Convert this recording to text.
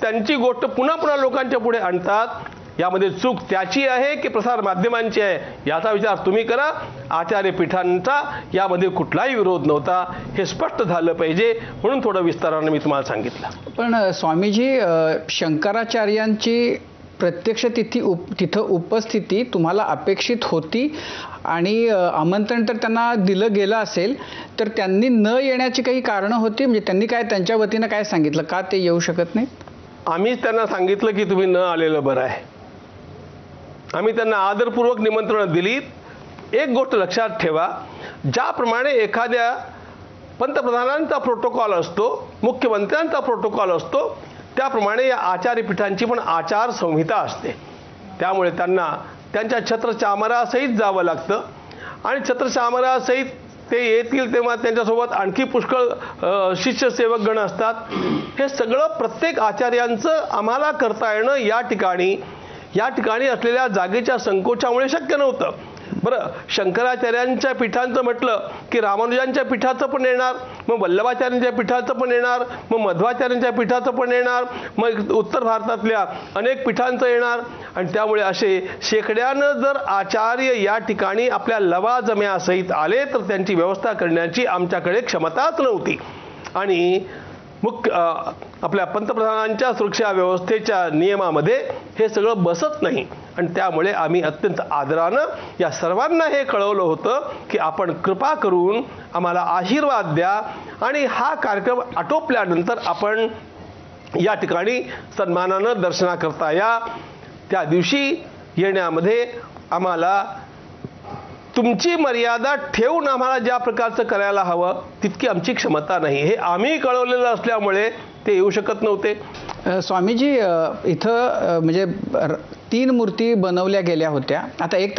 त्यांची गोष्ट पुन्हा पुन्हा लोकांच्या पुढे आणतात, यामध्ये चूक त्याची आहे की प्रसार माध्यमांची आहे याचा विचार तुम्ही करा। आचार्य पीठांचा यामध्ये कुठलाही विरोध नव्हता, हे स्पष्ट झालं पाहिजे म्हणून थोडं विस्ताराने मी तुम्हाला सांगितलं। पण स्वामीजी, शंकराचार्यांची प्रत्यक्ष तिथं उपस्थिती तुम्हाला अपेक्षित होती आणि आमंत्रण तर त्यांना दिलं गेलं असेल, तर त्यांनी न येण्याची काही कारणं होती? म्हणजे त्यांनी काय त्यांच्या वतीनं काय सांगितलं का ते येऊ शकत नाहीत? आम्हीच त्यांना सांगितलं की तुम्ही न आलेलं बरं आहे। आम्ही त्यांना आदरपूर्वक निमंत्रण दिलीत। एक गोष्ट लक्षात ठेवा, ज्याप्रमाणे एखाद्या पंतप्रधानांचा प्रोटोकॉल असतो, मुख्यमंत्र्यांचा प्रोटोकॉल असतो, त्याप्रमाणे या आचार्यपीठांची पण आचारसंहिता असते। त्यामुळे त्यांना त्यांच्या छत्रचामरासहित जावं लागतं आणि छत्रचामरासहित ते येतील तेव्हा त्यांच्यासोबत आणखी पुष्कळ शिष्य सेवक गण असतात। हे सगळं प्रत्येक आचार्यांचं आम्हाला करता येणं या ठिकाणी असलेल्या जागेच्या संकोचामुळे शक्य नव्हतं। बरं, शंकराचार्यांच्या पीठांचं म्हटलं की रामानुजांच्या पीठाचं पण येणार, मग वल्लभाचार्यांच्या पीठाचं पण येणार, मग मध्वाचार्यांच्या पीठाचं पण येणार, मग उत्तर भारतातल्या अनेक पीठांचं येणार आणि त्यामुळे असे शेकड्यानं जर आचार्य या ठिकाणी आपल्या लवाजम्यासहित आले तर त्यांची व्यवस्था करण्याची आमच्याकडे क्षमताच नव्हती आणि आपल्या पंतप्रधानांच्या सुरक्षा व्यवस्थेच्या नियमामध्ये हे सगळं बसत नाही आणि त्यामुळे आम्ही अत्यंत आदरानं या सर्वांना हे कळवलं होतं की आपण कृपा करून आम्हाला आशीर्वाद द्या आणि हा कार्यक्रम आटोपल्यानंतर आपण या ठिकाणी सन्मानानं दर्शनाकरता या। त्या दिवशी येण्यामध्ये आम्हाला तुमची मर्यादा ठेवून आम्हाला ज्या प्रकारचं करायला हवं तितकी आमची क्षमता नाही, हे आम्ही कळवलेलं असल्यामुळे ते येऊ शकत नव्हते। स्वामीजी, इथं म्हणजे 3 मूर्ती बनवल्या गेल्या होत्या। आता एक